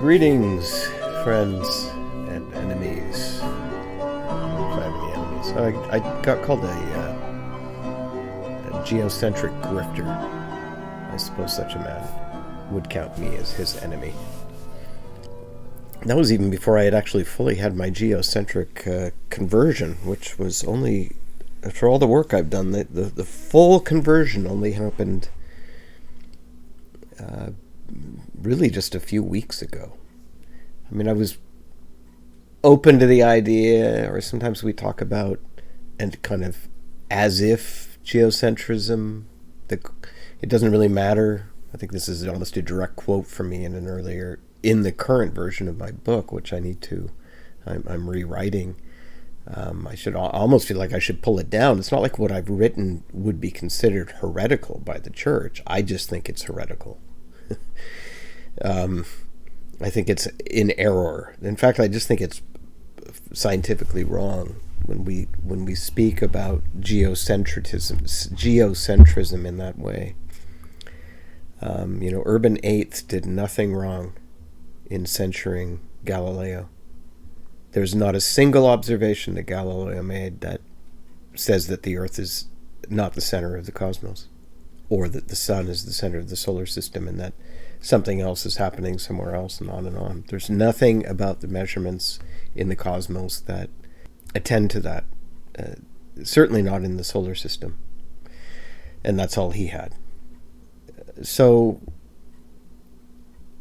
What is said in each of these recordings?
Greetings, friends and enemies. I don't know if I have any enemies. I got called a geocentric grifter. I suppose such a man would count me as his enemy. That was even before I had actually fully had my geocentric conversion, which was only, after all the work I've done, the full conversion only happened really just a few weeks ago. I mean, I was open to the idea, or sometimes we talk about, and kind of as if geocentrism, it doesn't really matter. I think this is almost a direct quote from me in the current version of my book, which I'm rewriting. I should almost feel like I should pull it down. It's not like what I've written would be considered heretical by the church. I just think it's heretical. I think it's in error. In fact, I just think it's scientifically wrong when we speak about geocentrism in that way. Urban VIII did nothing wrong in censuring Galileo. There's not a single observation that Galileo made that says that the Earth is not the center of the cosmos, or that the sun is the center of the solar system, and that something else is happening somewhere else, and on and on. There's nothing about the measurements in the cosmos that attend to that. Certainly not in the solar system. And that's all he had. So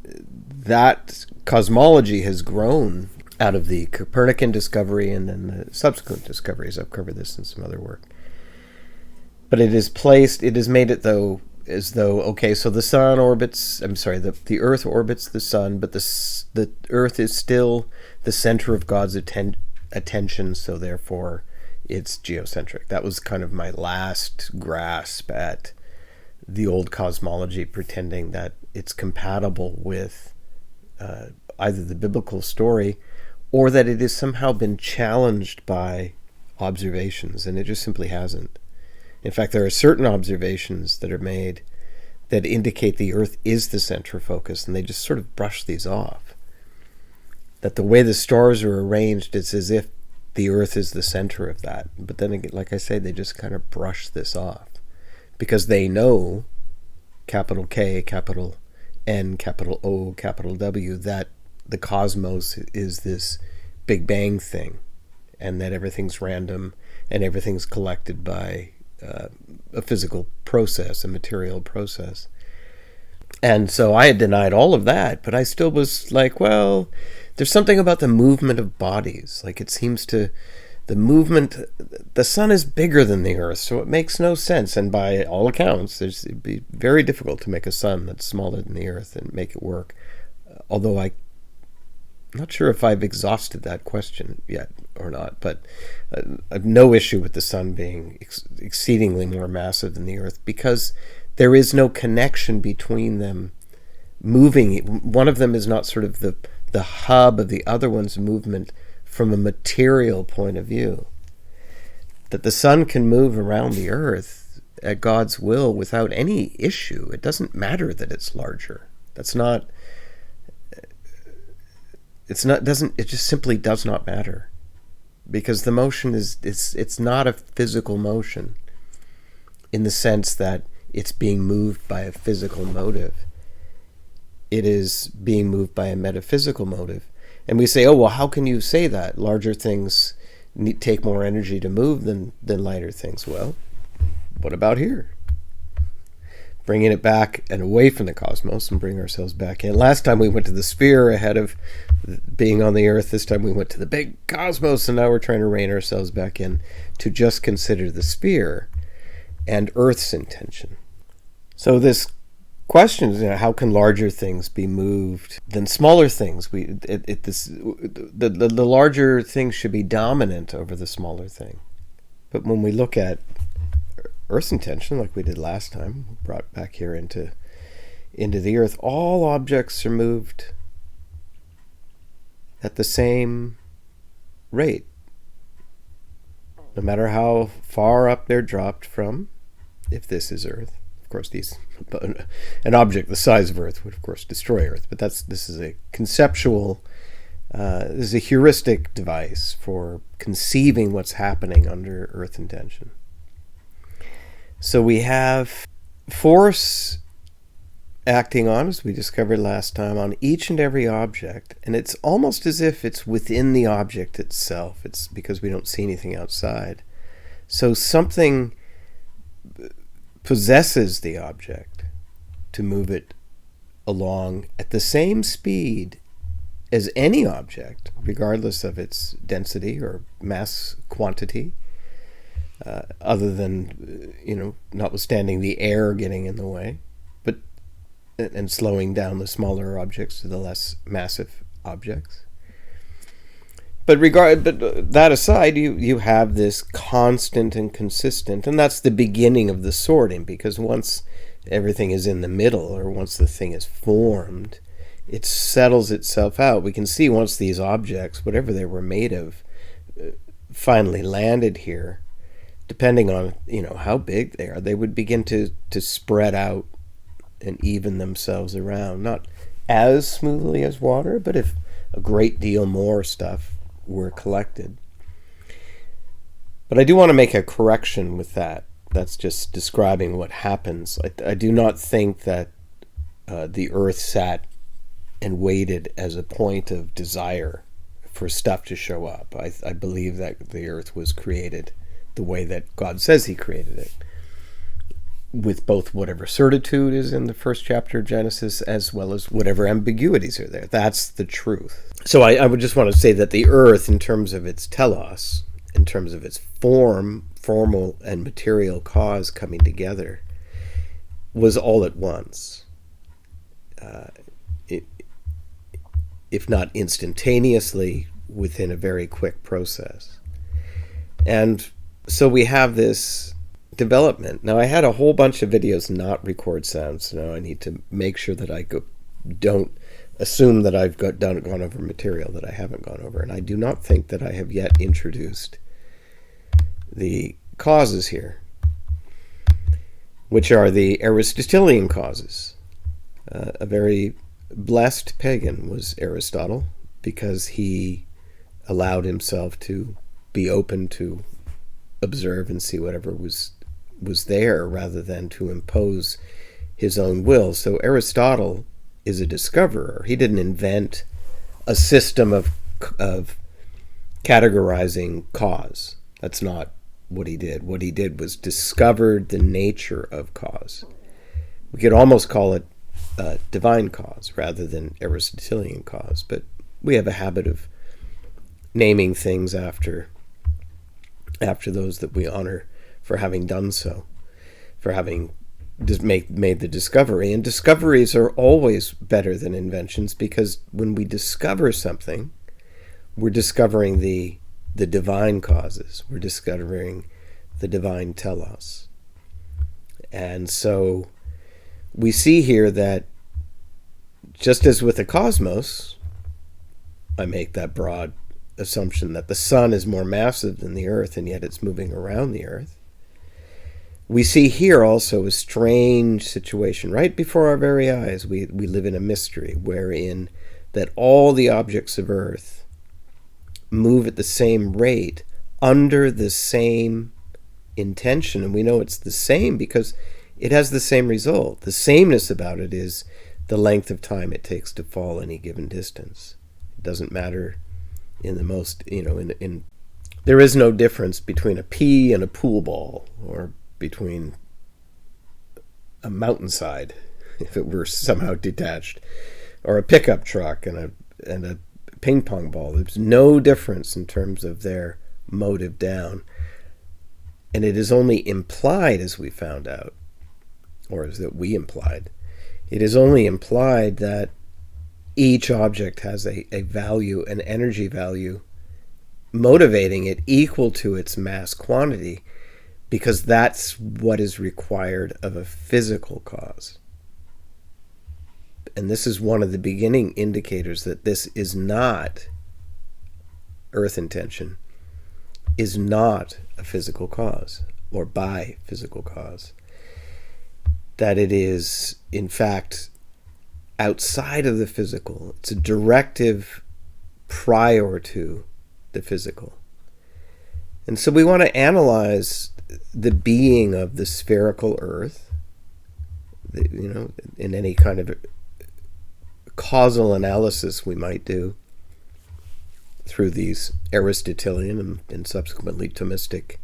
that cosmology has grown out of the Copernican discovery and then the subsequent discoveries. I've covered this in some other work. But it has made it as though, okay, so the Earth orbits the sun, but the Earth is still the center of God's attention, so therefore it's geocentric. That was kind of my last grasp at the old cosmology, pretending that it's compatible with either the biblical story or that it has somehow been challenged by observations, and it just simply hasn't. In fact, there are certain observations that are made that indicate the Earth is the center focus, and they just sort of brush these off. That the way the stars are arranged, it's as if the Earth is the center of that. But then, again, like I say, they just kind of brush this off. Because they know, capital K, capital N, capital O, capital W, that the cosmos is this Big Bang thing, and that everything's random, and everything's collected by a physical process, a material process. And so I had denied all of that, but I still was like, well, there's something about the movement of bodies. Like, it seems to, the sun is bigger than the Earth, so it makes no sense. And by all accounts, it'd be very difficult to make a sun that's smaller than the Earth and make it work. Although I'm not sure if I've exhausted that question yet or not, but I've no issue with the sun being exceedingly more massive than the Earth, because there is no connection between them moving. One of them is not sort of the hub of the other one's movement from a material point of view. That the sun can move around the Earth at God's will without any issue. It doesn't matter that it's larger. It just simply does not matter, because the motion it's not a physical motion in the sense that it's being moved by a physical motive. It is being moved by a metaphysical motive. And we say, oh, well, how can you say that? Larger things take more energy to move than lighter things. Well, what about here? Bringing it back and away from the cosmos and bring ourselves back in. Last time we went to the sphere ahead of being on the Earth. This time we went to the big cosmos, and now we're trying to rein ourselves back in to just consider the sphere and Earth's intention. So this question is, how can larger things be moved than smaller things? The larger thing should be dominant over the smaller thing. But when we look at Earth's intention, like we did last time, brought back here into the Earth, all objects are moved at the same rate, no matter how far up they're dropped from, if this is Earth. Of course, an object the size of Earth would, of course, destroy Earth. But this is a conceptual, this is a heuristic device for conceiving what's happening under Earth intention. So we have force acting on, as we discovered last time, on each and every object, and it's almost as if it's within the object itself. It's because we don't see anything outside. So something possesses the object to move it along at the same speed as any object, regardless of its density or mass quantity, other than, notwithstanding the air getting in the way, and slowing down the smaller objects to the less massive objects. But that aside, you have this constant and consistent, and that's the beginning of the sorting, because once everything is in the middle, or once the thing is formed, it settles itself out. We can see once these objects, whatever they were made of, finally landed here, depending on how big they are, they would begin to spread out and even themselves around, not as smoothly as water, but if a great deal more stuff were collected. But I do want to make a correction with that. That's just describing what happens. I do not think that the Earth sat and waited as a point of desire for stuff to show up. I believe that the Earth was created the way that God says he created it, with both whatever certitude is in the first chapter of Genesis as well as whatever ambiguities are there. That's the truth. So I would just want to say that the Earth, in terms of its telos, in terms of its formal and material cause coming together, was all at once. If not instantaneously, within a very quick process. And so we have this development. Now, I had a whole bunch of videos not record sounds, so now I need to make sure that I don't assume that I've gone over material that I haven't gone over. And I do not think that I have yet introduced the causes here, which are the Aristotelian causes. A very blessed pagan was Aristotle, because he allowed himself to be open to observe and see whatever was there, rather than to impose his own will. So Aristotle is a discoverer. He didn't invent a system of categorizing cause. That's not what he did. What he did was discovered the nature of cause. We could almost call it divine cause rather than Aristotelian cause, but we have a habit of naming things after those that we honor for having done so, for having made the discovery. And discoveries are always better than inventions, because when we discover something, we're discovering the divine causes. We're discovering the divine telos. And so we see here that just as with the cosmos, I make that broad assumption that the sun is more massive than the earth, and yet it's moving around the earth. We see here also a strange situation. Right before our very eyes, we live in a mystery wherein that all the objects of earth move at the same rate under the same intention. And we know it's the same because it has the same result. The sameness about it is the length of time it takes to fall any given distance. It doesn't matter in the most, there is no difference between a pea and a pool ball, or between a mountainside, if it were somehow detached, or a pickup truck and a ping pong ball. There's no difference in terms of their motive down. And it is only implied, as we found out, or as that we implied, it is only implied that each object has a value, an energy value, motivating it equal to its mass quantity, because that's what is required of a physical cause. And this is one of the beginning indicators that this is not, earth intention, is not a physical cause, or by physical cause. that it is, in fact, outside of the physical. It's a directive prior to the physical. And so we want to analyze the being of the spherical Earth, in any kind of causal analysis we might do through these Aristotelian and subsequently Thomistic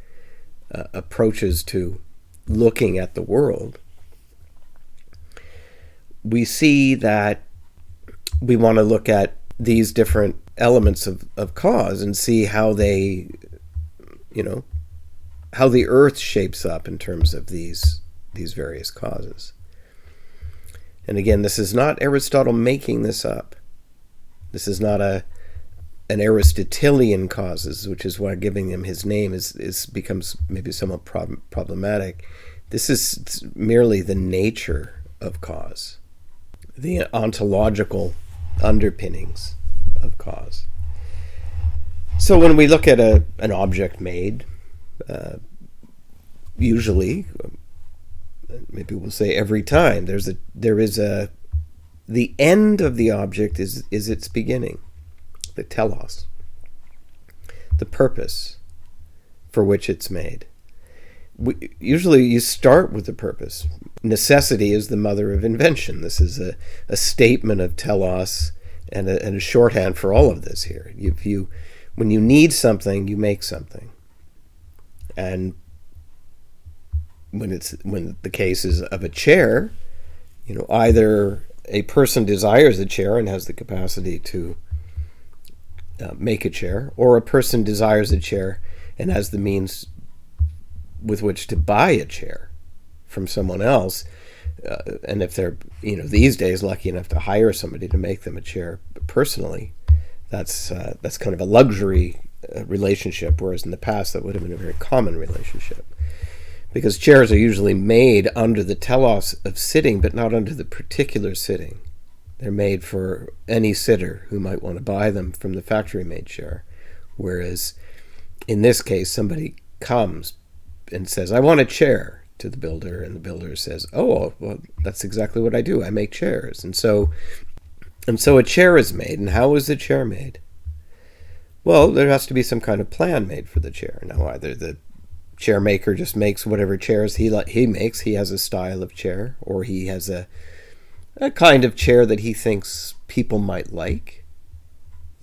approaches to looking at the world. We see that we want to look at these different elements of cause and see how they, how the Earth shapes up in terms of these various causes. And again, this is not Aristotle making this up. This is not an Aristotelian Causes, which is why giving him his name becomes maybe somewhat problematic. This is merely the nature of cause, the ontological underpinnings of cause. So when we look at an object made, usually, maybe we'll say every time, the end of the object is its beginning, the telos, the purpose for which it's made. Usually you start with the purpose. Necessity is the mother of invention. This is a statement of telos and a shorthand for all of this here. When you need something, you make something. And when the case is of a chair, either a person desires a chair and has the capacity to make a chair, or a person desires a chair and has the means with which to buy a chair from someone else. And if they're, these days lucky enough to hire somebody to make them a chair personally, that's kind of a luxury relationship, whereas in the past that would have been a very common relationship. Because chairs are usually made under the telos of sitting, but not under the particular sitting. They're made for any sitter who might want to buy them from the factory-made chair. Whereas in this case, somebody comes and says, I want a chair, to the builder, and the builder says, oh, well, that's exactly what I do. I make chairs. And so a chair is made. And how is the chair made? Well, there has to be some kind of plan made for the chair. Now, either the chair maker just makes whatever chairs he makes. He has a style of chair, or he has a kind of chair that he thinks people might like.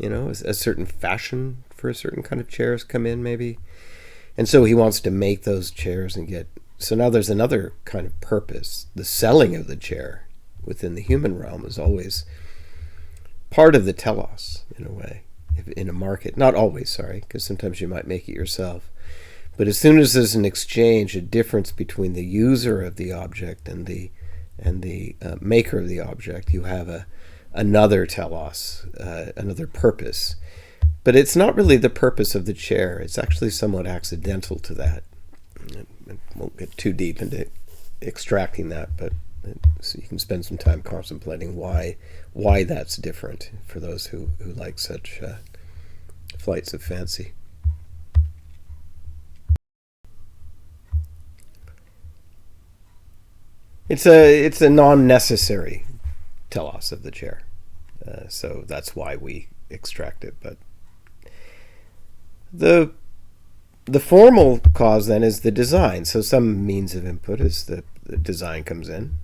A certain fashion for a certain kind of chairs come in, maybe. And so he wants to make those chairs and get... So now there's another kind of purpose. The selling of the chair within the human realm is always part of the telos, in a way, in a market. Not always, sorry, because sometimes you might make it yourself. But as soon as there's an exchange, a difference between the user of the object and the maker of the object, you have another telos, another purpose. But it's not really the purpose of the chair. It's actually somewhat accidental to that. I won't get too deep into extracting that, but so you can spend some time contemplating why that's different for those who like such flights of fancy. It's a non-necessary telos of the chair, so that's why we extract it. But the formal cause then is the design. So some means of input is the design comes in,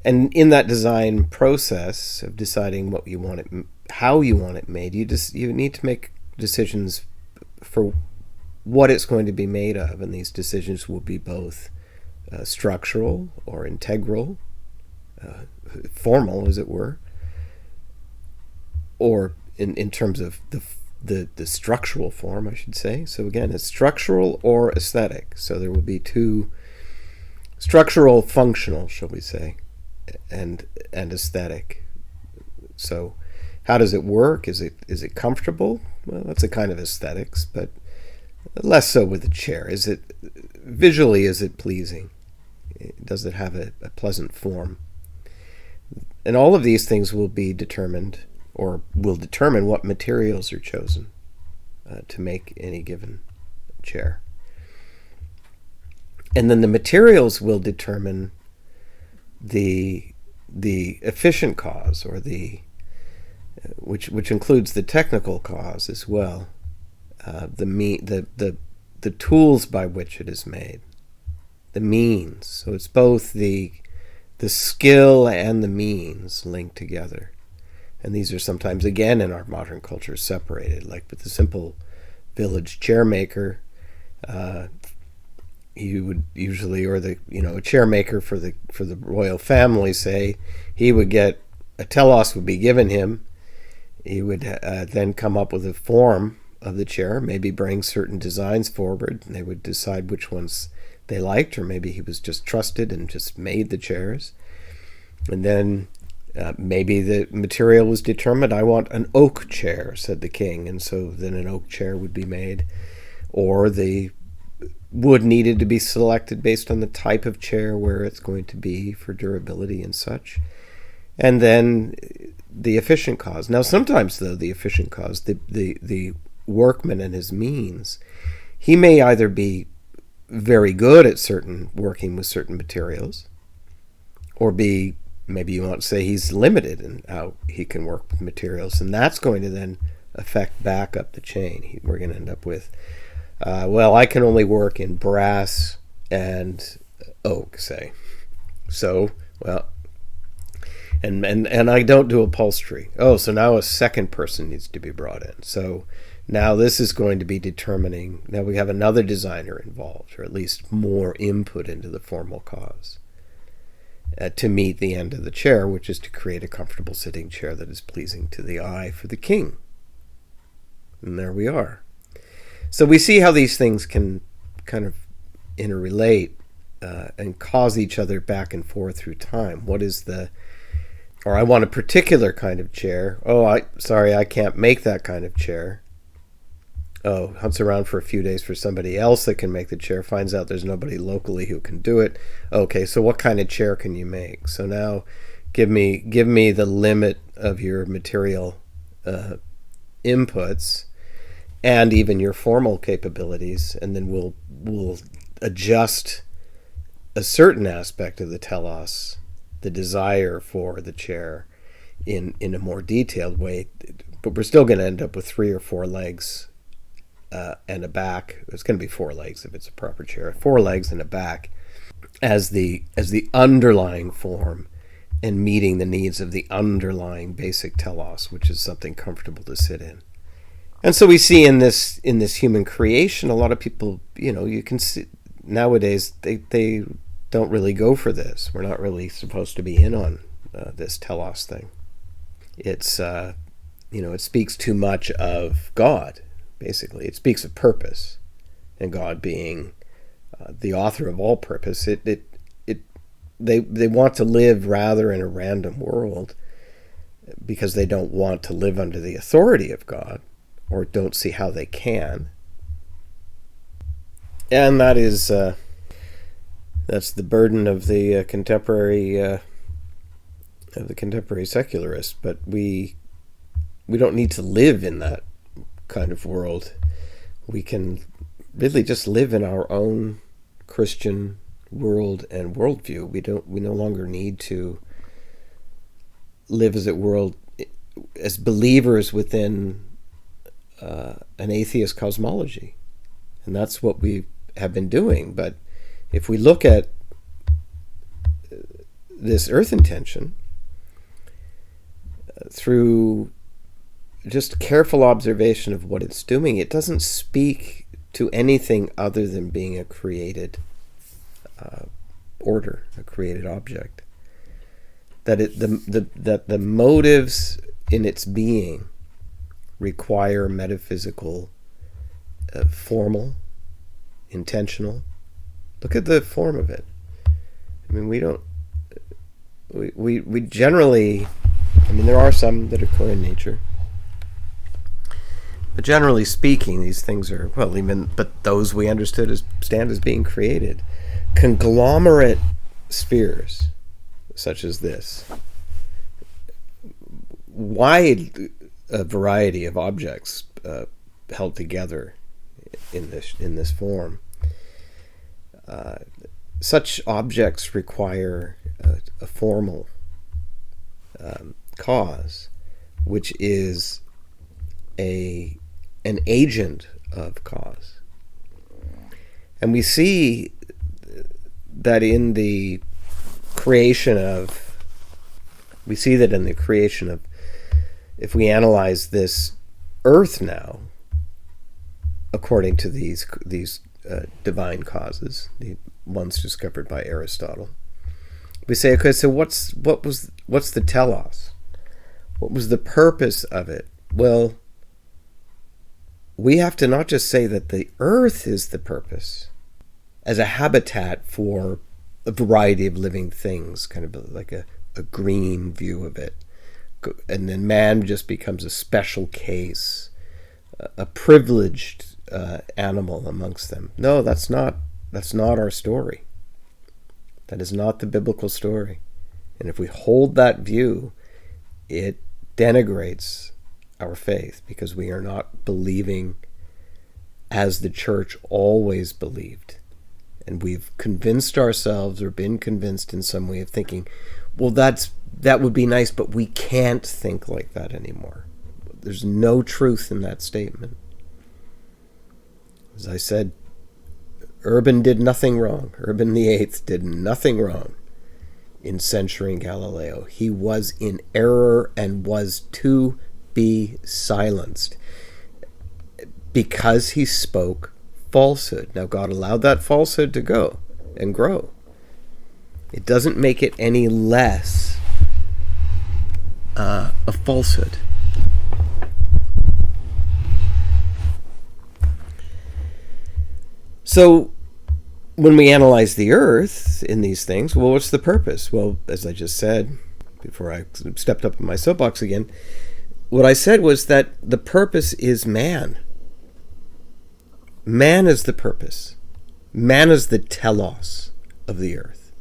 and in that design process of deciding what you want it, how you want it made, you need to make decisions for what it's going to be made of, and these decisions will be both structural or integral, formal, as it were, or in terms of the structural form, I should say. So again, it's structural or aesthetic. So there will be two: structural, functional, shall we say, and aesthetic. So how does it work? Is it comfortable? Well, that's a kind of aesthetics, but less so with the chair. Is it pleasing? Does it have a pleasant form? And all of these things will be determined, or will determine what materials are chosen to make any given chair. And then the materials will determine the efficient cause, or the which includes the technical cause as well, the tools by which it is made, the means. So it's both the skill and the means linked together. And these are sometimes, again, in our modern culture, separated. Like with the simple village chairmaker, you would usually, or a chairmaker for the royal family, say he would get a telos would be given him. He would then come up with a form of the chair, maybe bring certain designs forward, and they would decide which ones they liked, or maybe he was just trusted and just made the chairs. And then maybe the material was determined. I want an oak chair, said the king, and so then an oak chair would be made. Or the wood needed to be selected based on the type of chair, where it's going to be for durability and such. And then the efficient cause. Now, sometimes, though, the efficient cause, the workman and his means, he may either be very good at working with certain materials, or be, maybe you want to say, he's limited in how he can work with materials, and that's going to then affect back up the chain. We're going to end up with, I can only work in brass and oak, say. So, and I don't do upholstery. Oh, so now a second person needs to be brought in. So now this is going to be determining, now we have another designer involved, or at least more input into the formal cause, to meet the end of the chair, which is to create a comfortable sitting chair that is pleasing to the eye for the king. And there we are. So we see how these things can kind of interrelate and cause each other back and forth through time. Or I want a particular kind of chair. Oh, I can't make that kind of chair. Oh, hunts around for a few days for somebody else that can make the chair, finds out there's nobody locally who can do it. Okay, so what kind of chair can you make? So now give me the limit of your material inputs and even your formal capabilities, and then we'll adjust a certain aspect of the telos, the desire for the chair, in a more detailed way. But we're still going to end up with 3 or 4 legs and a back. It's going to be 4 legs if it's a proper chair. 4 legs and a back as the underlying form, and meeting the needs of the underlying basic telos, which is something comfortable to sit in. And so we see in this human creation, a lot of people, you can see nowadays they don't really go for this. We're not really supposed to be in on this telos thing. It's it speaks too much of God. Basically, it speaks of purpose, and God being the author of all purpose. They want to live rather in a random world, because they don't want to live under the authority of God, or don't see how they can. And that is that's the burden of the contemporary secularist. But we don't need to live in that kind of world. We can really just live in our own Christian world and worldview. We no longer need to live as believers within an atheist cosmology. And that's what we have been doing. But if we look at this earth intention through just careful observation of what it's doing, it doesn't speak to anything other than being a created order, a created object. That the motives in its being require metaphysical, formal, intentional. Look at the form of it. I mean, we generally, there are some that occur in nature, but generally speaking, these things are, but those we stand as being created. Conglomerate spheres, such as this, wide variety of objects held together in this form. Such objects require a formal cause, which is an agent of cause. And we see that in the creation of, if we analyze this earth now, according to these divine causes, the ones discovered by Aristotle, we say, okay, so what's the telos? What was the purpose of it? Well, we have to not just say that the earth is the purpose as a habitat for a variety of living things, kind of like a green view of it, and then man just becomes a special case, a privileged animal amongst them. No, that's not our story. That is not the biblical story. And if we hold that view, it denigrates our faith, because we are not believing as the church always believed. And we've convinced ourselves, or been convinced in some way, of thinking, well, that would be nice, but we can't think like that anymore. There's no truth in that statement. As I said, Urban did nothing wrong. Urban VIII did nothing wrong in censuring Galileo. He was in error and was to be silenced because he spoke falsehood. Now, God allowed that falsehood to go and grow. It doesn't make it any less a falsehood. So, when we analyze the earth in these things, well, what's the purpose? Well, as I just said, before I stepped up in my soapbox again, what I said was that the purpose is man. Man is the purpose. Man is the telos of the earth.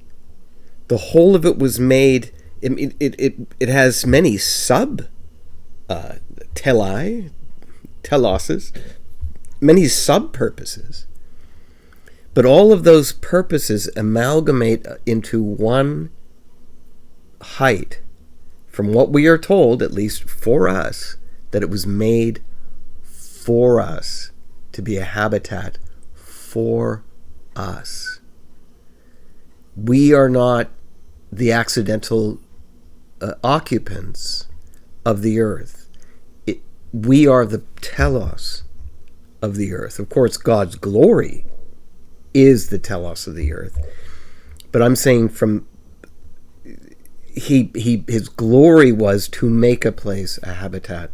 The whole of it was made, it has many teloses, many sub-purposes. But all of those purposes amalgamate into one height, from what we are told, at least for us, that it was made for us, to be a habitat for us. We are not the accidental occupants of the earth. We are the telos of the earth. Of course, God's glory is the telos of the earth. But I'm saying his glory was to make a place, a habitat,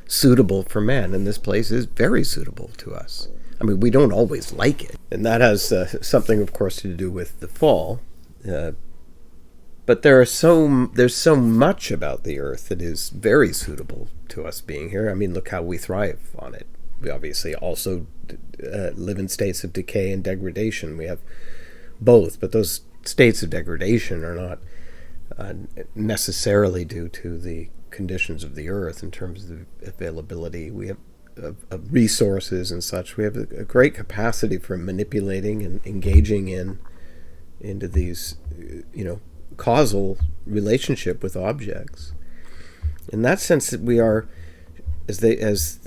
suitable for man, and this place is very suitable to us. I mean, we don't always like it, and that has something, of course, to do with the fall. But there's so much about the earth that is very suitable to us being here. I mean, look how we thrive on it. We obviously also live in states of decay and degradation. We have both, but those states of degradation are not necessarily due to the conditions of the earth in terms of the availability. We have resources and such. We have a great capacity for manipulating and engaging into these, causal relationship with objects. In that sense, that we are, as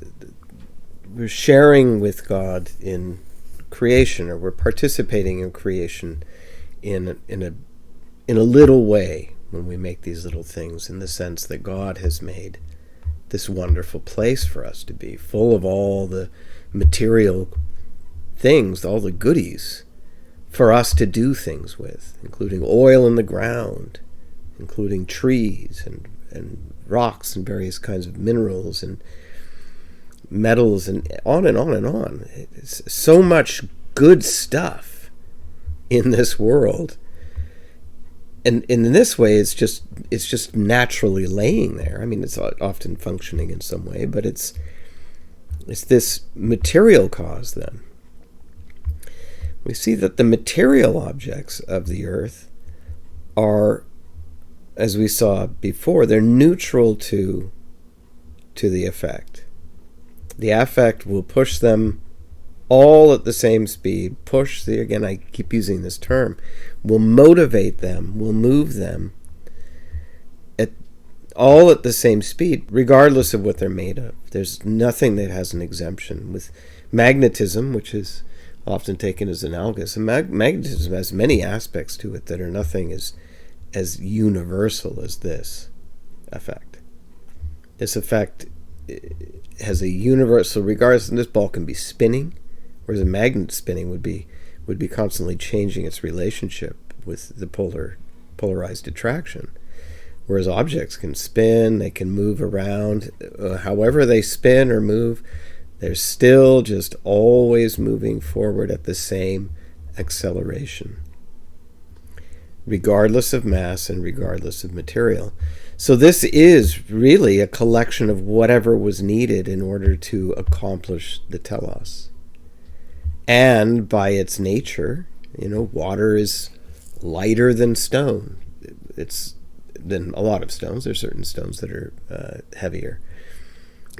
we're sharing with God in creation, or we're participating in creation in a little way when we make these little things, in the sense that God has made this wonderful place for us to be, full of all the material things, all the goodies for us to do things with, including oil in the ground, including trees and rocks and various kinds of minerals and metals, and on and on and on. It's so much good stuff in this world. And in this way, it's just naturally laying there. I mean, it's often functioning in some way, but it's this material cause then. We see that the material objects of the earth are, as we saw before, they're neutral to the effect. The affect will push them all at the same speed, push, again I keep using this term, will motivate them, will move them all at the same speed, regardless of what they're made of. There's nothing that has an exemption. With magnetism, which is often taken as analogous, and magnetism has many aspects to it that are nothing as universal as this effect. This effect has a universal, regardless, and this ball can be spinning, whereas a magnet spinning would be constantly changing its relationship with the polarized attraction. Whereas objects can spin, they can move around. However they spin or move, they're still just always moving forward at the same acceleration, regardless of mass and regardless of material. So this is really a collection of whatever was needed in order to accomplish the telos. And by its nature, water is lighter than stone. It's than a lot of stones. There's certain stones that are heavier,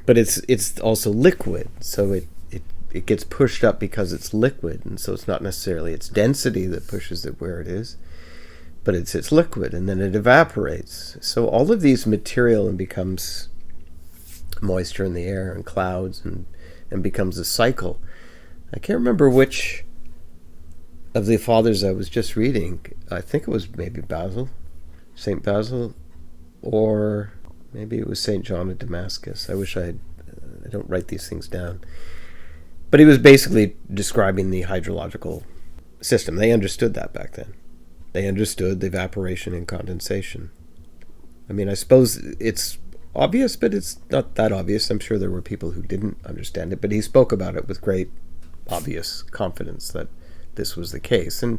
but it's also liquid, so it gets pushed up because it's liquid, and so it's not necessarily its density that pushes it where it is, but it's liquid, and then it evaporates. So all of these material and becomes moisture in the air and clouds and becomes a cycle. I can't remember which of the fathers I was just reading. I think it was maybe Basil, St. Basil, or maybe it was St. John of Damascus. I wish I don't write these things down. But he was basically describing the hydrological system. They understood that back then. They understood the evaporation and condensation. I mean, I suppose it's obvious, but it's not that obvious. I'm sure there were people who didn't understand it, but he spoke about it with great obvious confidence that this was the case. And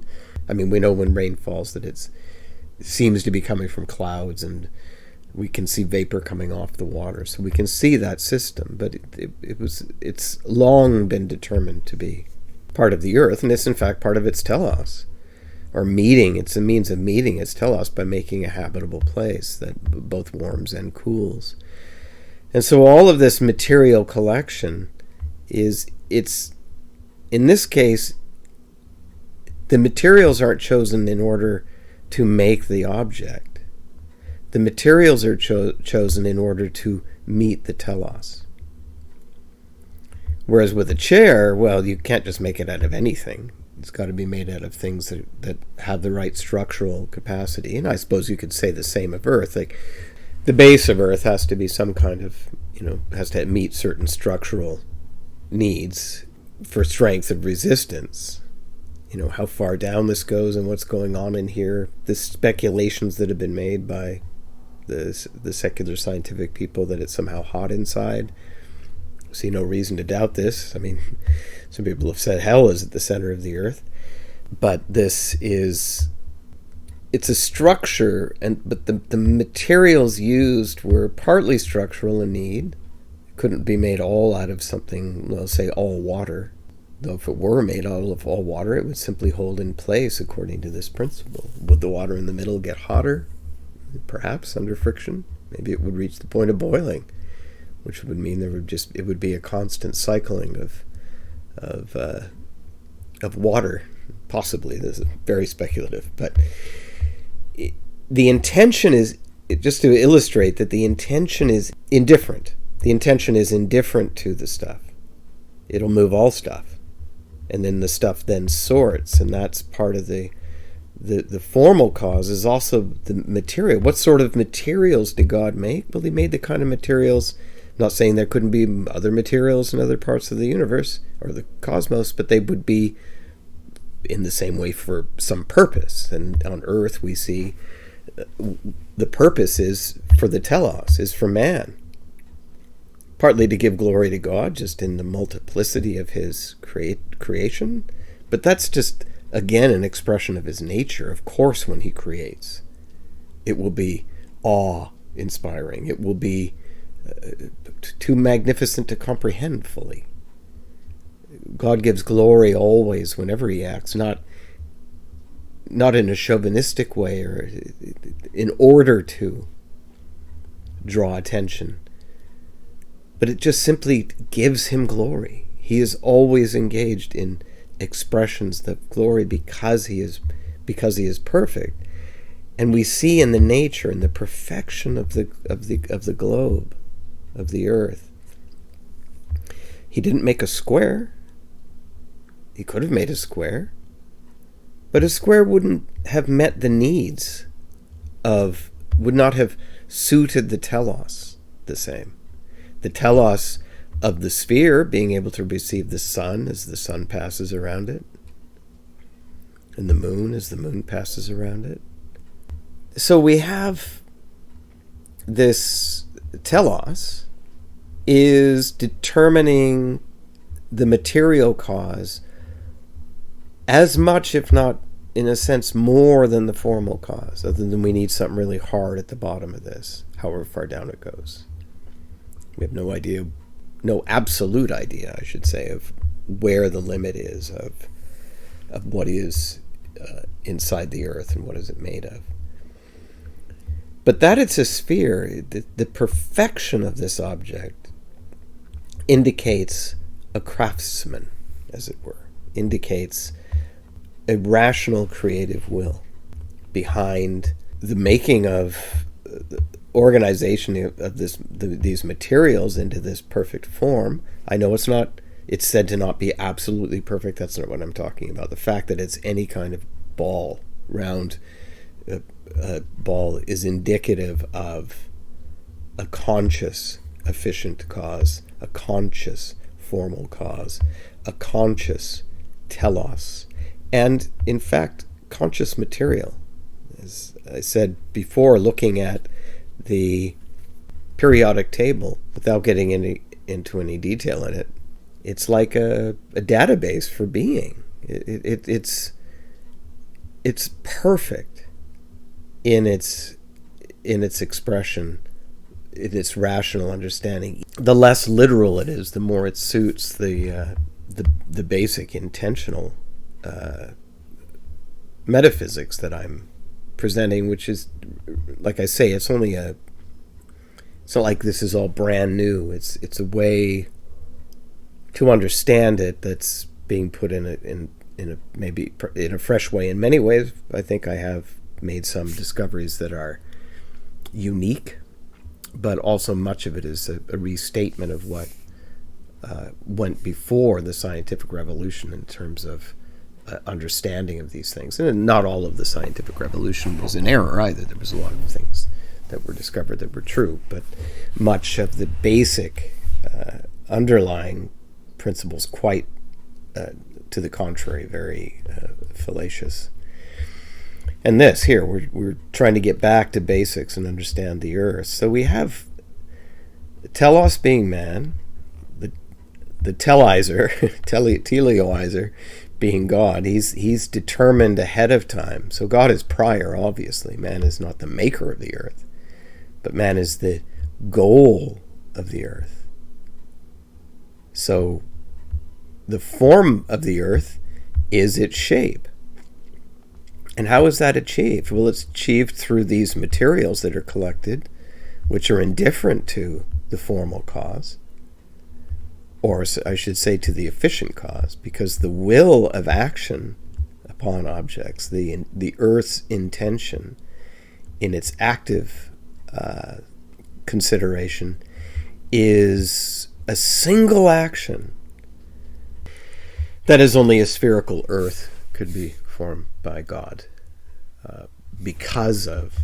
I mean, we know when rain falls that it seems to be coming from clouds, and we can see vapor coming off the water, so we can see that system. But it's long been determined to be part of the earth, and it's in fact part of its telos, or meeting. It's a means of meeting its telos by making a habitable place that both warms and cools. And so all of this material collection it's in this case, the materials aren't chosen in order to make the object. The materials are chosen in order to meet the telos. Whereas with a chair, well, you can't just make it out of anything. It's got to be made out of things that have the right structural capacity. And I suppose you could say the same of Earth. Like, the base of Earth has to be some kind of, has to meet certain structural needs for strength of resistance. How far down this goes and what's going on in here. The speculations that have been made by the secular scientific people that it's somehow hot inside. I see no reason to doubt this. I mean, some people have said hell is at the center of the earth. But it's a structure, but the materials used were partly structural in need. It couldn't be made all out of something, say all water. Though if it were made out of all water, it would simply hold in place according to this principle. Would the water in the middle get hotter? Perhaps under friction. Maybe it would reach the point of boiling, which would mean it would be a constant cycling of water. Possibly. This is very speculative, but the intention is, just to illustrate that the intention is indifferent. The intention is indifferent to the stuff. It'll move all stuff. And then the stuff then sorts, and that's part of the formal cause is also the material. What sort of materials did God make? Well, he made the kind of materials, I'm not saying there couldn't be other materials in other parts of the universe or the cosmos, but they would be in the same way for some purpose. And on Earth we see the purpose is for the telos, is for man. Partly to give glory to God, just in the multiplicity of his creation. But that's just, again, an expression of his nature. Of course, when he creates, it will be awe-inspiring. It will be too magnificent to comprehend fully. God gives glory always whenever he acts, not in a chauvinistic way or in order to draw attention. But it just simply gives him glory. He is always engaged in expressions of glory because he is perfect. And we see in the nature and the perfection of the globe, of the earth. He didn't make a square. He could have made a square, but a square wouldn't have met the needs would not have suited the telos the same. The telos of the sphere being able to receive the sun as the sun passes around it, and the moon as the moon passes around it. So we have this telos is determining the material cause as much, if not in a sense more, than the formal cause, other than we need something really hard at the bottom of this, however far down it goes. We have no absolute idea, I should say, of where the limit is of what is inside the earth and what is it made of. But that it's a sphere, the perfection of this object indicates a craftsman, as it were, indicates a rational creative will behind the making of the organization of these materials into this perfect form. I know it's said to not be absolutely perfect. That's not what I'm talking about. The fact that it's any kind of ball, round ball, is indicative of a conscious, efficient cause, a conscious, formal cause, a conscious telos, and, in fact, conscious material. As I said before, looking at the periodic table, without getting into any detail in it, it's like a database for being. It's perfect in its expression, in its rational understanding. The less literal it is, the more it suits the basic intentional metaphysics that I'm presenting, which is, like I say, it's not like this is all brand new. It's a way to understand it that's being put in a maybe in a fresh way. In many ways, I think I have made some discoveries that are unique, but also much of it is a restatement of what went before the scientific revolution in terms of understanding of these things. And not all of the scientific revolution was in error either. There was a lot of things that were discovered that were true, but much of the basic underlying principles quite to the contrary, very fallacious. And this here, we're trying to get back to basics and understand the earth. So we have telos being man, the telizer, teleoizer being God. He's determined ahead of time. So God is prior, obviously. Man is not the maker of the earth, but man is the goal of the earth. So the form of the earth is its shape. And how is that achieved? Well, it's achieved through these materials that are collected, which are indifferent to the formal cause, or I should say to the efficient cause, because the will of action upon objects, the earth's intention in its active consideration, is a single action that is only a spherical earth could be formed by God because of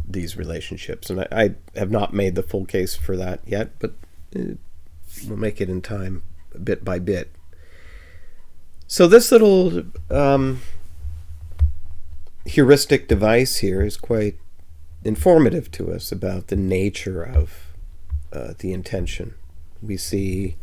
these relationships. And I have not made the full case for that yet, but we'll make it in time, bit by bit. So this little heuristic device here is quite informative to us about the nature of the intention. We see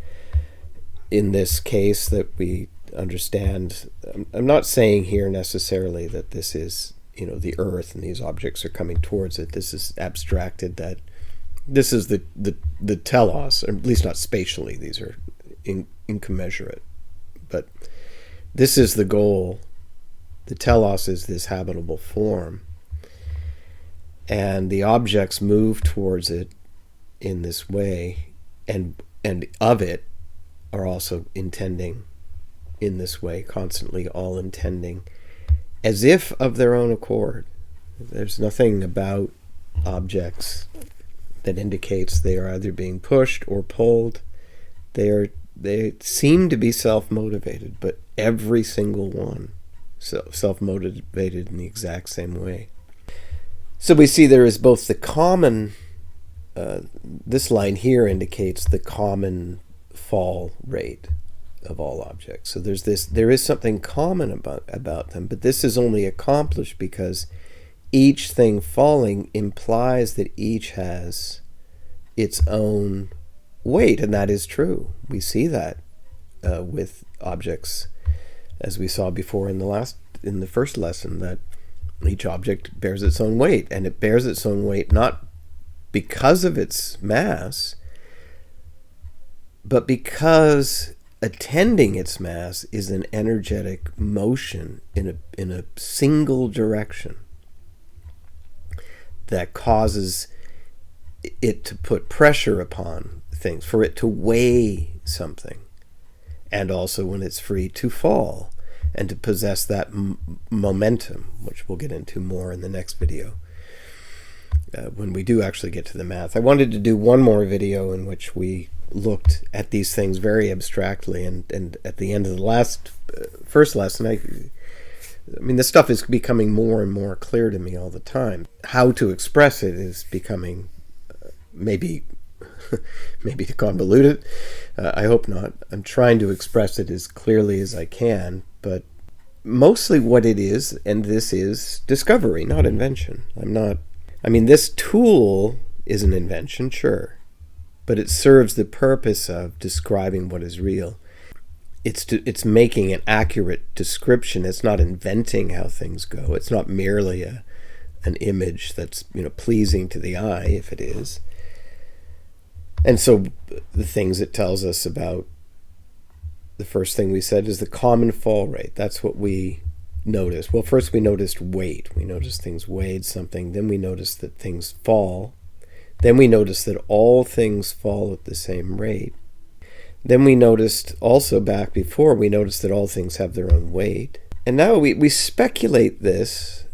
in this case that we understand. I'm not saying here necessarily that this is, the earth and these objects are coming towards it. This is abstracted, that this is the telos, or at least not spatially. These are incommensurate. But this is the goal. The telos is this habitable form. And the objects move towards it in this way, and of it are also intending in this way, constantly all intending, as if of their own accord. There's nothing about objects that indicates they are either being pushed or pulled. They seem to be self-motivated, but every single one self-motivated in the exact same way. So we see there is both the common, this line here indicates the common fall rate of all objects. So there is something common about them, but this is only accomplished because each thing falling implies that each has its own weight, and that is true. We see that with objects, as we saw before in the first lesson, that each object bears its own weight, and it bears its own weight not because of its mass, but because attending its mass is an energetic motion in a single direction that causes it to put pressure upon things, for it to weigh something, and also when it's free to fall and to possess that momentum, which we'll get into more in the next video when we do actually get to the math. I wanted to do one more video in which we looked at these things very abstractly, and at the end of the first lesson, I mean, this stuff is becoming more and more clear to me all the time. How to express it is becoming maybe too convoluted. I hope not. I'm trying to express it as clearly as I can, but mostly what it is, and this is discovery, not invention. This tool is an invention, sure, but it serves the purpose of describing what is real. It's making an accurate description. It's not inventing how things go. It's not merely an image that's pleasing to the eye, if it is. And so the things it tells us about, the first thing we said is the common fall rate. That's what we noticed. Well, first we noticed weight. We noticed things weighed something. Then we noticed that things fall. Then we noticed that all things fall at the same rate. Then we noticed also back before, we noticed that all things have their own weight. And now we speculate that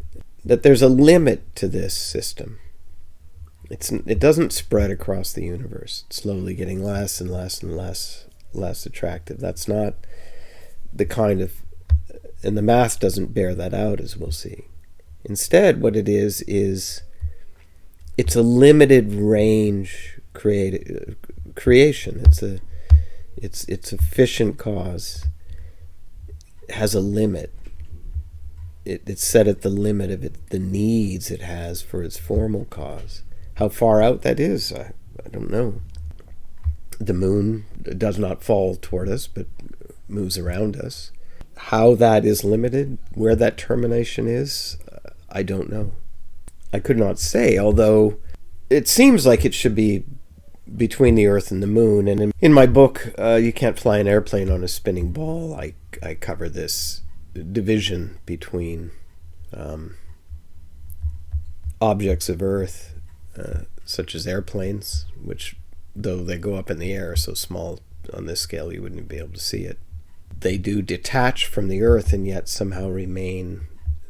there's a limit to this system. It doesn't spread across the universe. It's slowly getting less and less and less attractive. That's not the kind of, and the math doesn't bear that out, as we'll see. Instead, what it is it's a limited range creation. It's efficient cause. It has a limit. It's set at the limit of the needs it has for its formal cause. How far out that is, I don't know. The moon does not fall toward us, but moves around us. How that is limited, where that termination is, I don't know. I could not say, although it seems like it should be between the Earth and the moon. And in my book, You Can't Fly an Airplane on a Spinning Ball, I cover this division between objects of Earth, such as airplanes, which, though they go up in the air, are so small on this scale you wouldn't be able to see it. They do detach from the Earth and yet somehow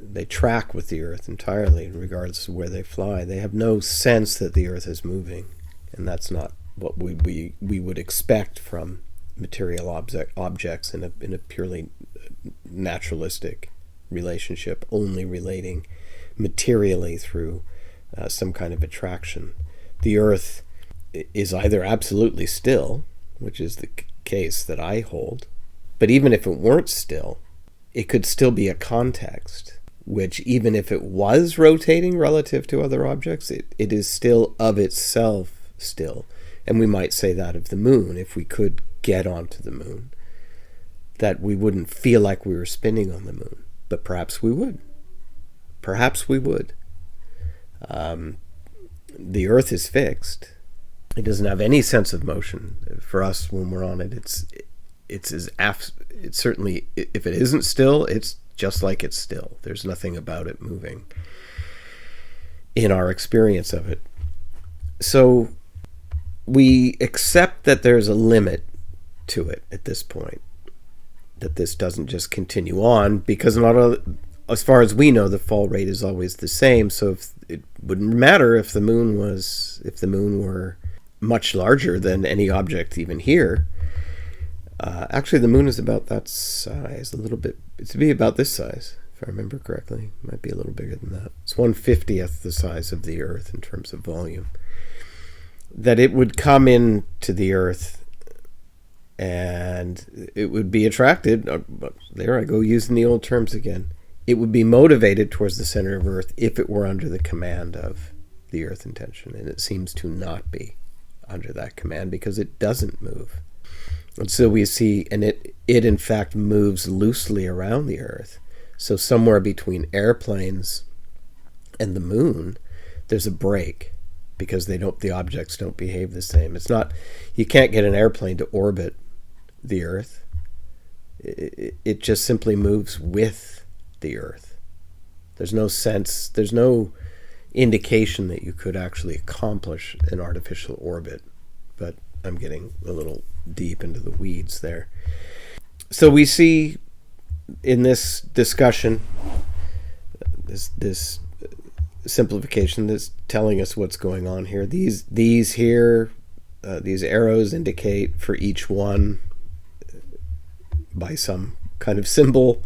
they track with the Earth entirely, regardless of where they fly. They have no sense that the Earth is moving, and that's not what we would expect from material objects in a purely naturalistic relationship, only relating materially through some kind of attraction. The Earth is either absolutely still, which is the case that I hold, but even if it weren't still, it could still be a context, which even if it was rotating relative to other objects, it is still of itself still. And we might say that of the moon, if we could get onto the moon, that we wouldn't feel like we were spinning on the moon. But perhaps we would. Perhaps we would. The Earth is fixed. It doesn't have any sense of motion. For us, when we're on it, it's certainly, if it isn't still, it's just like it's still. There's nothing about it moving in our experience of it. So we accept that there's a limit to it at this point, that this doesn't just continue on, because as far as we know, the fall rate is always the same. So it wouldn't matter if the moon were much larger than any object even here. Actually, the moon is about that size, a little bit. It's to be about this size, if I remember correctly. It might be a little bigger than that. It's 1/50th the size of the Earth in terms of volume. That it would come into the Earth and it would be attracted. There I go using the old terms again. It would be motivated towards the center of Earth if it were under the command of the Earth intention. And it seems to not be under that command because it doesn't move. And so we see, and it in fact moves loosely around the Earth. So somewhere between airplanes and the moon, there's a break because the objects don't behave the same. It's not, you can't get an airplane to orbit the Earth. It just simply moves with the Earth. There's no sense, there's no indication that you could actually accomplish an artificial orbit. But I'm getting a little deep into the weeds there. So we see in this discussion, this simplification that's telling us what's going on here. These arrows indicate for each one by some kind of symbol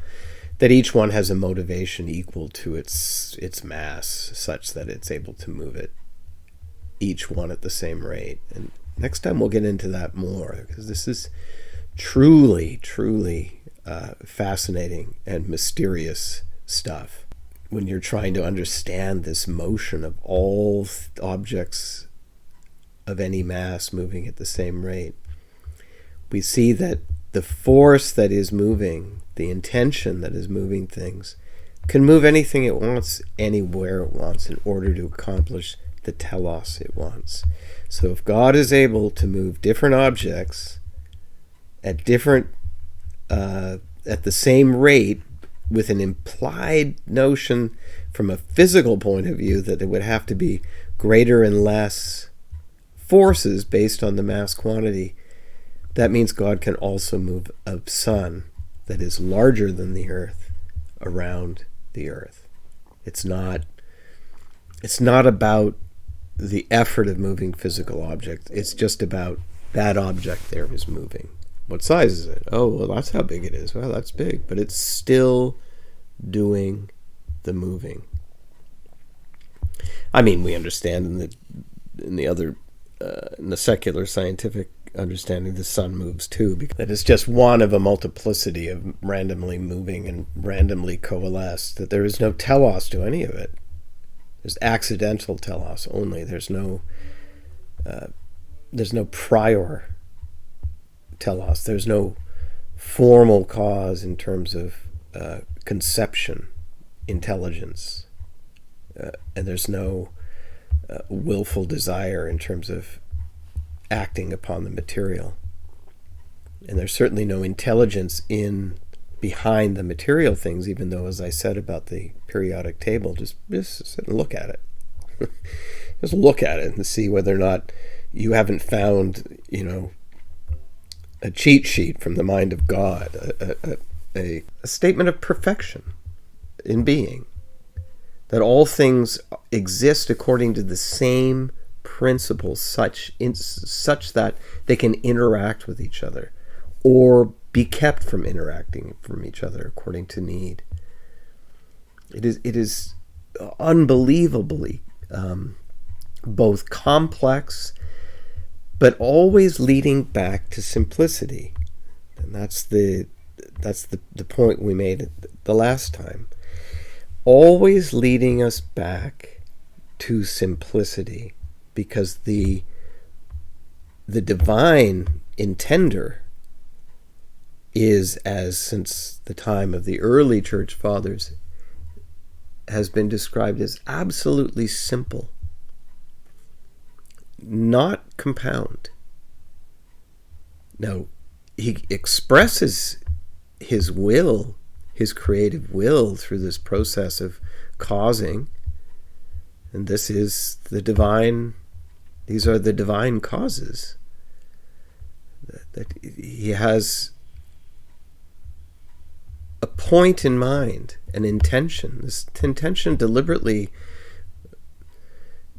that each one has a motivation equal to its mass, such that it's able to move it, each one at the same rate. And next time we'll get into that more, because this is truly fascinating and mysterious stuff. When you're trying to understand this motion of all objects of any mass moving at the same rate, we see that the force that is moving, the intention that is moving things, can move anything it wants, anywhere it wants, in order to accomplish the telos it wants. So if God is able to move different objects at the same rate, with an implied notion from a physical point of view that there would have to be greater and less forces based on the mass quantity, that means God can also move a sun that is larger than the Earth around the Earth. It's not about the effort of moving physical objects. It's just about that object there is moving. What size is it? Oh, well, that's how big it is. Well, that's big, but it's still doing the moving. I mean, we understand in the secular scientific understanding, the sun moves too, because that is just one of a multiplicity of randomly moving and randomly coalesced. That there is no telos to any of it. There's accidental telos only. There's no prior telos. There's no formal cause in terms of conception, intelligence, and there's no willful desire in terms of acting upon the material. And there's certainly no intelligence behind the material things, even though, as I said about the periodic table, just sit and look at it. Just look at it and see whether or not you haven't found, a cheat sheet from the mind of God, a statement of perfection in being, that all things exist according to the same principles, such that they can interact with each other or be kept from interacting from each other according to need. It is unbelievably both complex, but always leading back to simplicity. And that's the point we made the last time. Always leading us back to simplicity, because the divine intender is, as since the time of the early church fathers, has been described as absolutely simple, not compound. Now, he expresses his will, his creative will, through this process of causing, and this is the divine. These are the divine causes. that he has a point in mind, an intention. This intention deliberately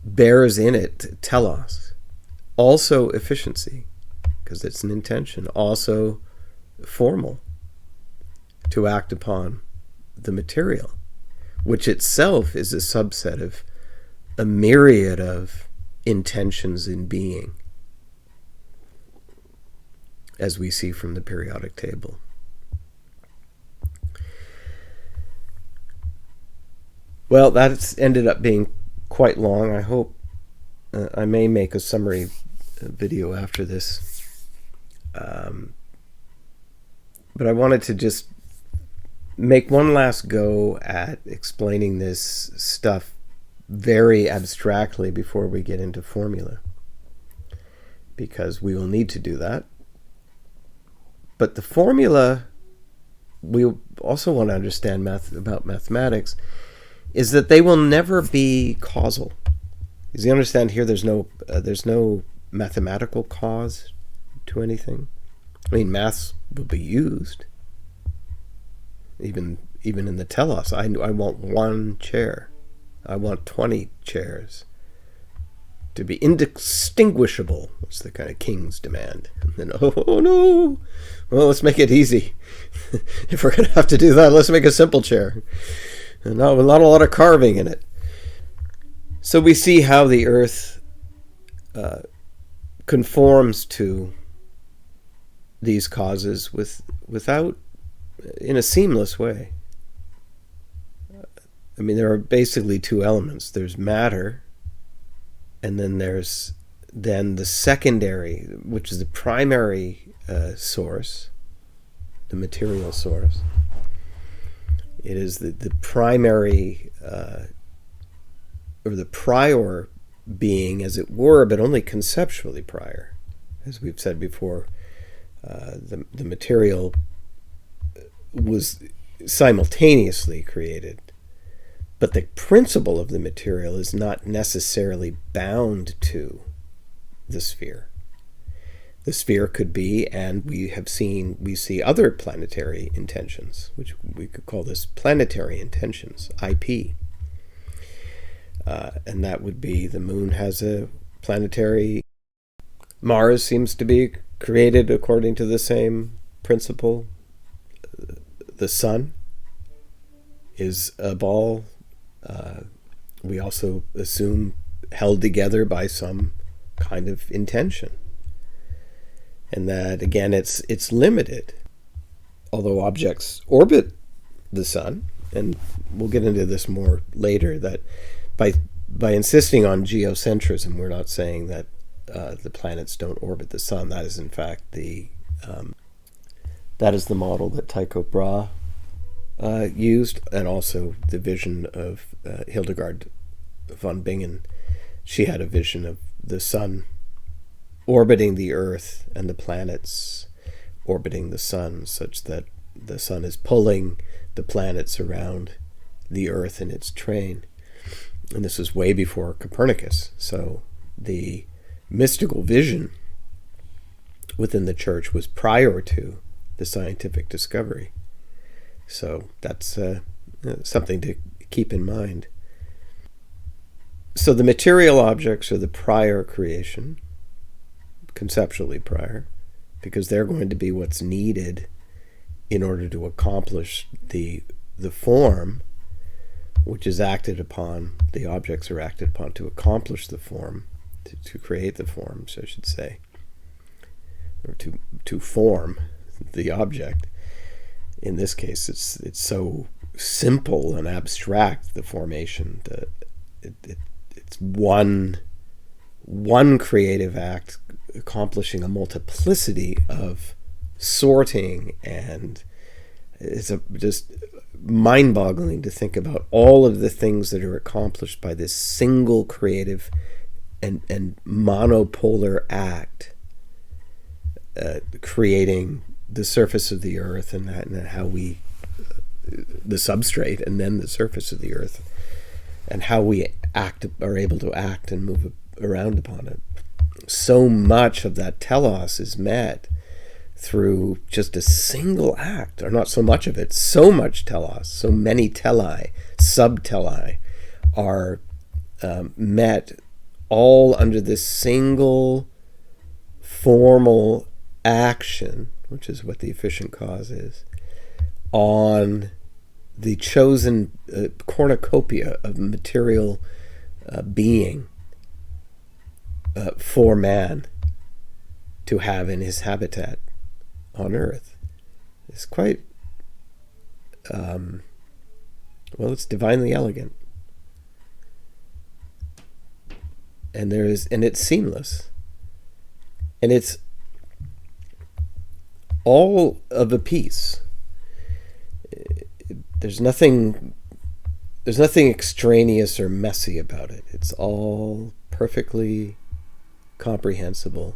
bears in it telos, also efficiency, because it's an intention, also formal, to act upon the material, which itself is a subset of a myriad of intentions in being, as we see from the periodic table. Well, that's ended up being quite long. I hope I may make a summary video after this. But I wanted to just make one last go at explaining this stuff very abstractly before we get into formula, because we will need to do that. But the formula, we also want to understand about mathematics, is that they will never be causal. As you understand here, there's no mathematical cause to anything. I mean, maths will be used. Even in the telos, I want one chair. I want 20 chairs to be indistinguishable. That's the kind of king's demand. And then, oh no, well, let's make it easy. If we're going to have to do that, let's make a simple chair. And not a lot of carving in it. So we see how the earth conforms to these causes without, in a seamless way. I mean, there are basically two elements. There's matter, and then there's the secondary, which is the primary source, the material source. It is the primary, or the prior being, as it were, but only conceptually prior. As we've said before, the material was simultaneously created, but the principle of the material is not necessarily bound to the sphere. The sphere could be, and we see other planetary intentions, which we could call this planetary intentions, IP. And that would be the moon has a planetary. Mars seems to be created according to the same principle. The sun is a ball. We also assume held together by some kind of intention. And that, again, it's limited. Although objects orbit the sun, and we'll get into this more later, that by insisting on geocentrism, we're not saying that the planets don't orbit the sun. That is, in fact, that is the model that Tycho Brahe used, and also the vision of Hildegard von Bingen. She had a vision of the sun orbiting the earth and the planets orbiting the sun, such that the sun is pulling the planets around the earth in its train. And this was way before Copernicus. So the mystical vision within the church was prior to the scientific discovery. So that's something to keep in mind. So the material objects are the prior creation, conceptually prior, because they're going to be what's needed in order to accomplish the form, which is acted upon. The objects are acted upon to accomplish the form, to create the forms, I should say, or to form the object. In this case, it's so simple and abstract, the formation, that it's one creative act accomplishing a multiplicity of sorting, and it's just mind-boggling to think about all of the things that are accomplished by this single creative and monopolar act, creating the surface of the earth and how we, the substrate, and then the surface of the earth, and how we are able to act and move around upon it. So much of that telos is met through just a single act, or not so much of it, so much telos, so many telai, subtelai, are met all under this single formal action, which is what the efficient cause is, on the chosen cornucopia of material being for man to have in his habitat on Earth. It's quite, it's divinely elegant. And it's seamless. And it's all of a piece. There's nothing extraneous or messy about it. It's all perfectly comprehensible.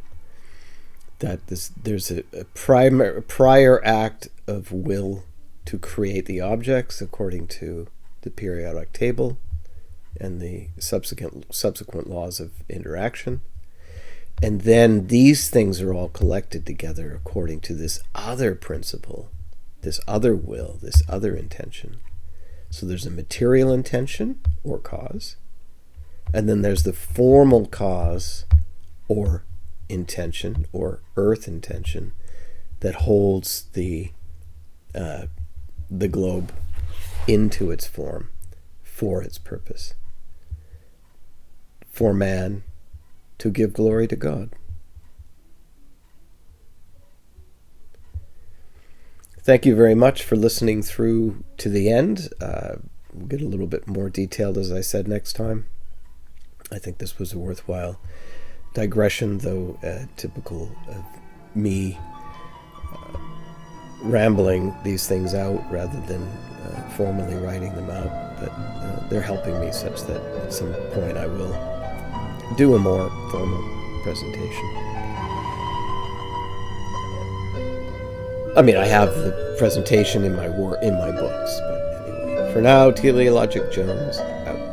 That there's a prior act of will to create the objects according to the periodic table and the subsequent laws of interaction. And then these things are all collected together according to this other principle, this other will, this other intention. So there's a material intention or cause, and then there's the formal cause or intention or earth intention that holds the globe into its form for its purpose, for man to give glory to God. Thank you very much for listening through to the end. We'll get a little bit more detailed, as I said, next time. I think this was a worthwhile digression, though typical of me rambling these things out rather than formally writing them out. But they're helping me such that at some point I will do a more formal presentation. I mean, I have the presentation in my books, but anyway. For now, Teleologic Jones, out.